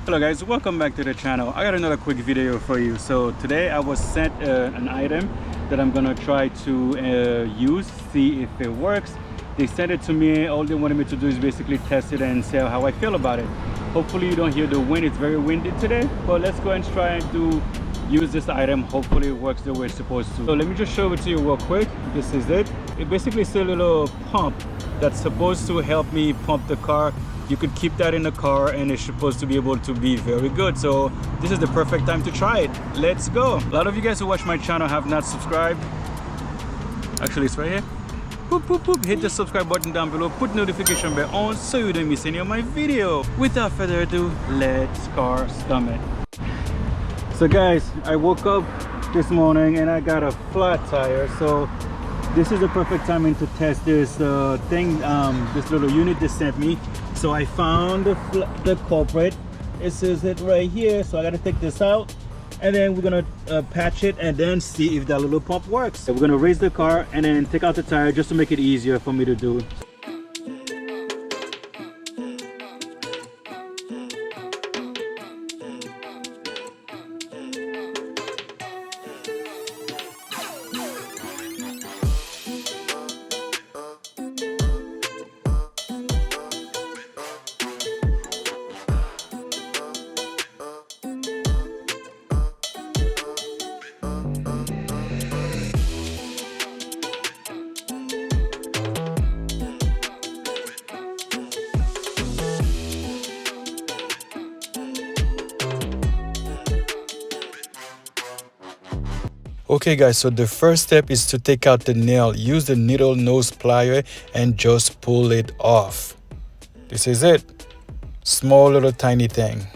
Hello guys, welcome back to the channel. I got another quick video for you. So today I was sent an item that I'm gonna try to use, see if it works. They sent it to me. All they wanted me to do is basically test it and say how I feel about it. Hopefully you don't hear the wind. It's very windy today, but let's go and try to use this item. Hopefully it works the way it's supposed to. So let me just show it to you real quick. This is it. It basically is a little pump that's supposed to help me pump the car. You could keep that in the car and it's supposed to be able to be very good. So this is the perfect time to try it. Let's go. A lot of you guys who watch my channel have not subscribed. Actually, it's right here. Boop, boop, boop. Hit the subscribe button down below. Put notification bell on so you don't miss any of my video. Without further ado, let's CarStomIt. So guys, I woke up this morning and I got a flat tire. So this is the perfect timing to test this this little unit they sent me. So I found the culprit. It says it right here. So I got to take this out and then we're gonna patch it and then see if that little pump works. So we're gonna raise the car and then take out the tire just to make it easier for me to do. Okay guys, so the first step is to take out the nail. Use the needle nose plier and just pull it off. This is it. Small little tiny thing.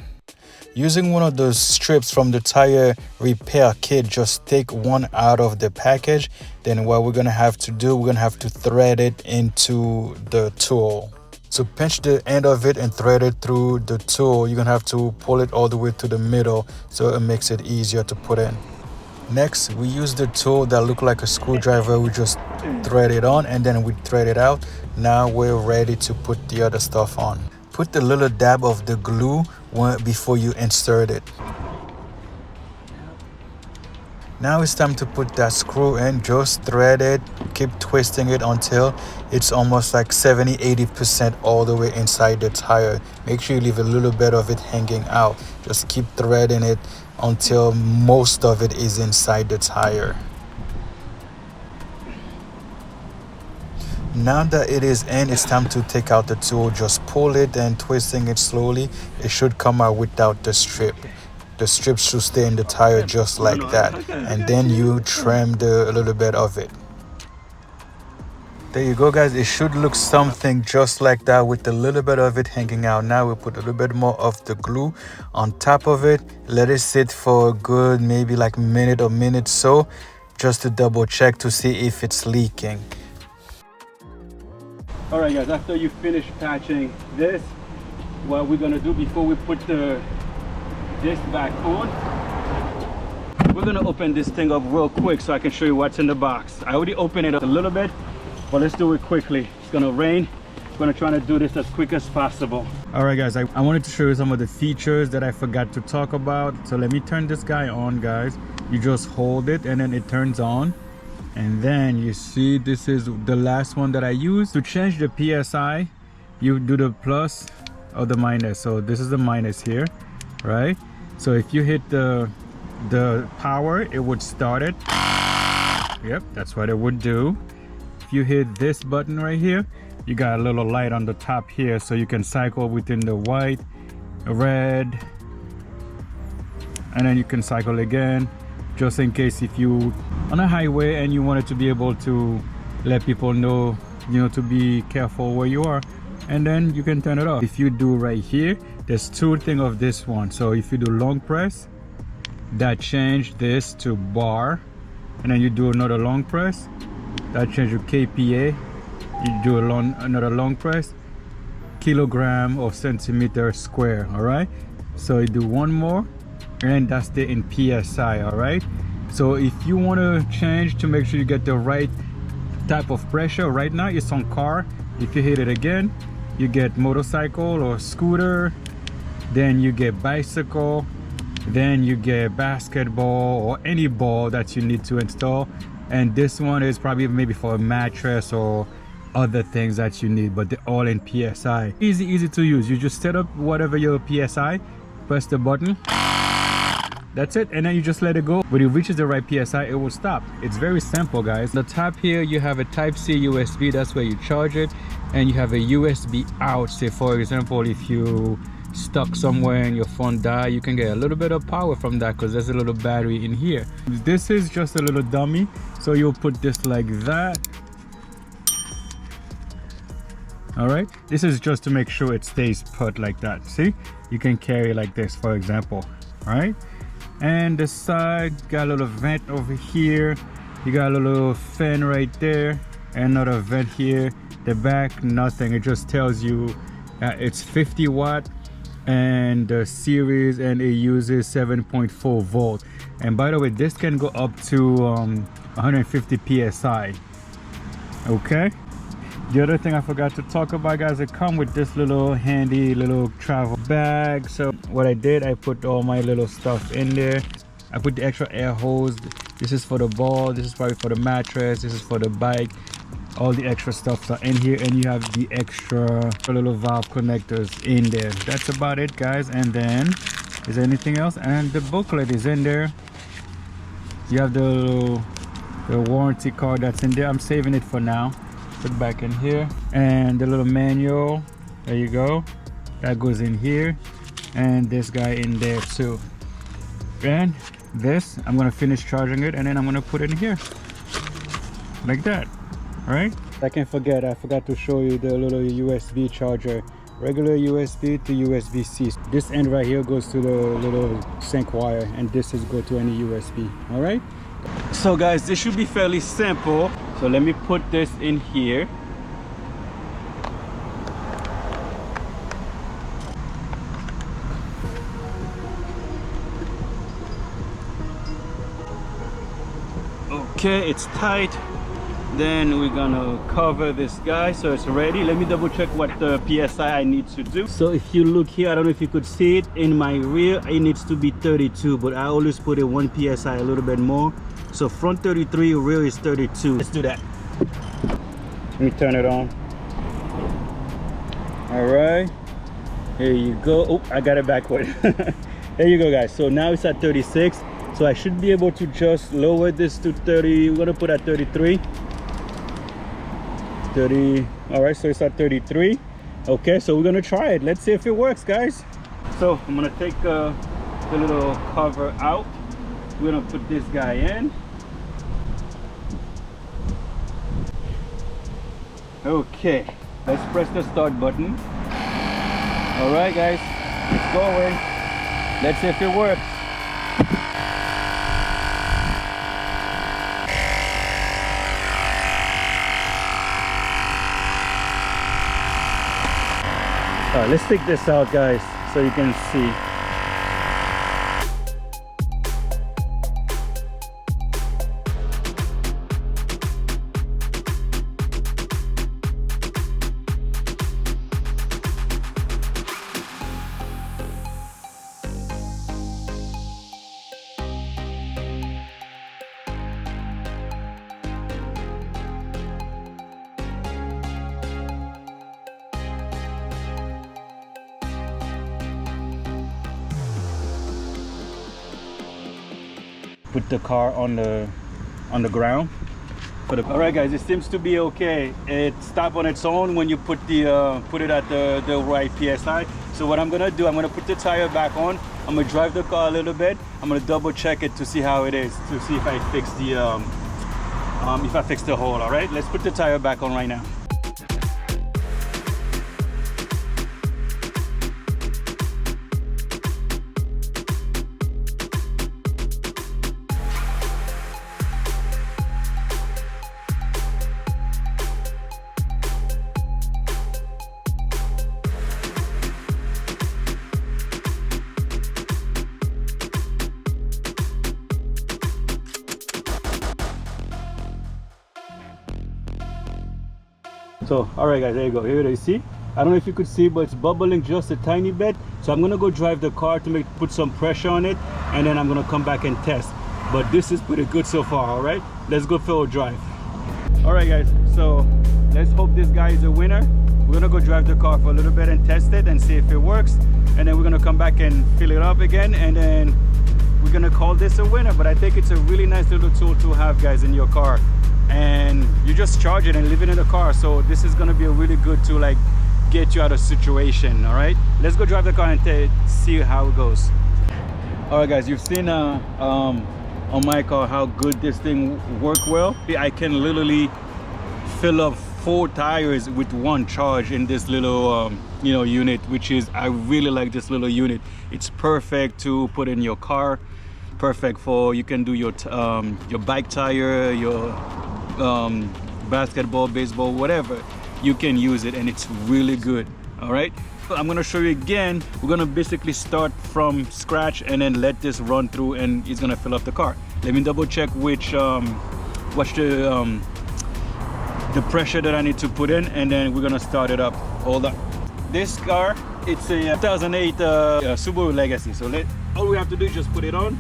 Using one of those strips from the tire repair kit, just take one out of the package. Then what we're gonna have to do, we're gonna have to thread it into the tool. So pinch the end of it and thread it through the tool. You're gonna have to pull it all the way to the middle so it makes it easier to put in. Next, we use the tool that look like a screwdriver. We just thread it on and then we thread it out. Now we're ready to put the other stuff on. Put the little dab of the glue before you insert it. Now it's time to put that screw in. Just thread it, keep twisting it until it's almost like 70-80% all the way inside the tire. Make sure you leave a little bit of it hanging out. Just keep threading it until most of it is inside the tire. Now that it is in, it's time to take out the tool. Just pull it and twisting it slowly. It should come out without the strip. The strip should stay in the tire just like that, and then you trim a little bit of it. There you go guys, it should look something just like that with a little bit of it hanging out. Now we put a little bit more of the glue on top of it. Let it sit for a good maybe like minute or minute so, just to double check to see if it's leaking. All right guys, after you finish patching this, what we're gonna do before we put this back on, we're gonna open this thing up real quick so I can show you what's in the box. I already opened it up a little bit, but let's do it quickly. It's gonna rain. I'm gonna try to do this as quick as possible. All right guys, I wanted to show you some of the features that I forgot to talk about. So let me turn this guy on guys. You just hold it and then it turns on. And then you see this is the last one that I used. To change the PSI, you do the plus or the minus. So this is the minus here, right? So if you hit the power, it would start it. Yep, that's what it would do. If you hit this button right here, you got a little light on the top here, so you can cycle within the white, red, and then you can cycle again, just in case if you on a highway and you wanted to be able to let people know, you know, to be careful where you are, and then you can turn it off. If you do right here, there's two things of this one. So if you do long press, that change this to bar, and then you do another long press, that change your kPa. You do another long press, kilogram or centimeter square. All right, so you do one more and that's the in PSI. All right, so if you want to change to make sure you get the right type of pressure, right now it's on car. If you hit it again, you get motorcycle or scooter, then you get bicycle, then you get basketball or any ball that you need to install. And this one is probably maybe for a mattress or other things that you need, but they're all in PSI. Easy to use. You just set up whatever your PSI, press the button, that's it, and then you just let it go. When it reaches the right PSI, it will stop. It's very simple, guys. On the top here you have a Type-C USB, that's where you charge it, and you have a USB out. Say for example, if you stuck somewhere and your phone die, you can get a little bit of power from that because there's a little battery in here. This is just a little dummy, so you'll put this like that. All right, this is just to make sure it stays put like that. See, you can carry like this, for example. All right, and the side got a little vent over here, you got a little fan right there, another vent here. The back, nothing. It just tells you it's 50 watt and the series, and it uses 7.4 volt. And by the way, this can go up to 150 psi. Okay, the other thing I forgot to talk about, guys, it come with this little handy little travel bag. So what I did, I put all my little stuff in there. I put the extra air hose. This is for the ball, this is probably for the mattress, this is for the bike. All the extra stuff are in here, and you have the extra little valve connectors in there. That's about it, guys. And then is there anything else? And the booklet is in there. You have the warranty card that's in there. I'm saving it for now. Put it back in here, and the little manual, there you go, that goes in here, and this guy in there too. And this, I'm gonna finish charging it, and then I'm gonna put it in here like that. All right, I forgot to show you the little USB charger, regular USB to USB-C. This end right here goes to the little Syncwire, and this is go to any USB. All right, so guys, this should be fairly simple. So let me put this in here. Okay, it's tight. Then we're gonna cover this guy so it's ready. Let me double check what the PSI I need to do. So if you look here, I don't know if you could see it, in my rear it needs to be 32, but I always put it 1 PSI a little bit more. So front 33, rear is 32. Let's do that. Let me turn it on. All right, here you go. Oh, I got it backward. There you go, guys. So now it's at 36, so I should be able to just lower this to 30. We're gonna put at 33. 30. All right, so it's at 33. Okay, so we're gonna try it. Let's see if it works, guys. So I'm gonna take the little cover out. We're gonna put this guy in. Okay, let's press the start button. All right, guys, it's going. Let's see if it works. All right, let's take this out, guys, so you can see. Put the car on the ground. All right, guys, it seems to be okay. It stopped on its own when you put it at the right PSI. So what I'm gonna do, I'm gonna put the tire back on. I'm gonna drive the car a little bit. I'm gonna double check it to see how it is, to see if I fix the hole. All right, let's put the tire back on right now. So all right, guys, there you go. Here it is. See, I don't know if you could see, but it's bubbling just a tiny bit. So So I'm gonna go drive the car to put some pressure on it, and then I'm gonna come back and test. But this is pretty good so far. All right, let's go for a drive. All right guys, so let's hope this guy is a winner. We're gonna go drive the car for a little bit and test it and see if it works, and then we're gonna come back and fill it up again, and then we're gonna call this a winner. But I think it's a really nice little tool to have, guys, in your car, and you just charge it and leave it in the car. So this is gonna be a really good to like get you out of situation. All right, let's go drive the car and see how it goes. All right guys, you've seen on my car how good this thing works well. I can literally fill up 4 tires with one charge in this little you know, unit, which is, I really like this little unit. It's perfect to put in your car, perfect for, you can do your bike tire, your basketball, baseball, whatever, you can use it, and it's really good. All right, I'm gonna show you again. We're gonna basically start from scratch and then let this run through, and it's gonna fill up the car. Let me double check which what's the pressure that I need to put in, and then we're gonna start it up. Hold on. This car, it's a 2008 Subaru Legacy. So all we have to do is just put it on.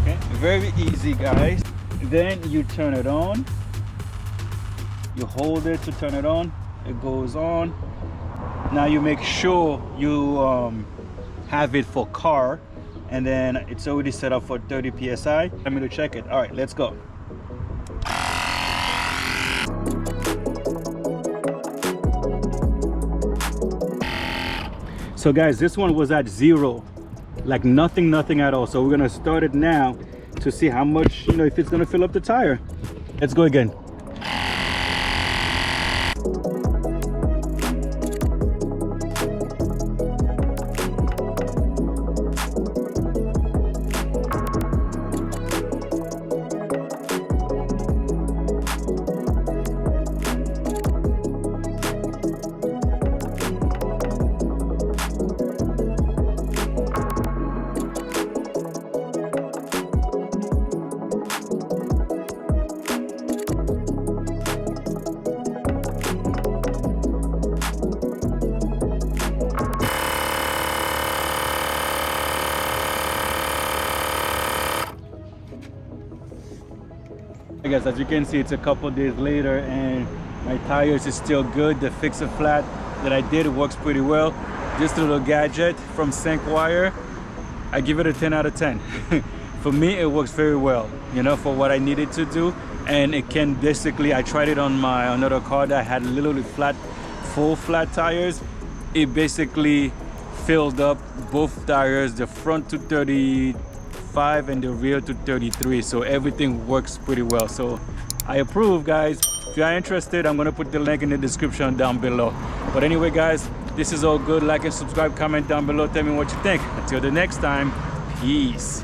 Okay, very easy, guys. Then you turn it on. You hold it to turn it on. It goes on. Now you make sure you have it for car, and then it's already set up for 30 psi. I'm going to check it. All right, let's go. So guys, this one was at 0, like nothing at all. So we're gonna start it now to see how much, you know, if it's gonna fill up the tire. Let's go again. Guys, as you can see, it's a couple days later and my tires is still good. The fixer flat that I did works pretty well. This little gadget from Syncwire, I give it a 10 out of 10. For me, it works very well, you know, for what I needed to do. And it can basically, I tried it on my another car that had literally full flat tires. It basically filled up both tires, the front to 35 and the rear to 33, so everything works pretty well. So I approve, guys. If you are interested, I'm gonna put the link in the description down below. But anyway, guys, this is all good. Like and subscribe, comment down below, tell me what you think. Until the next time, peace.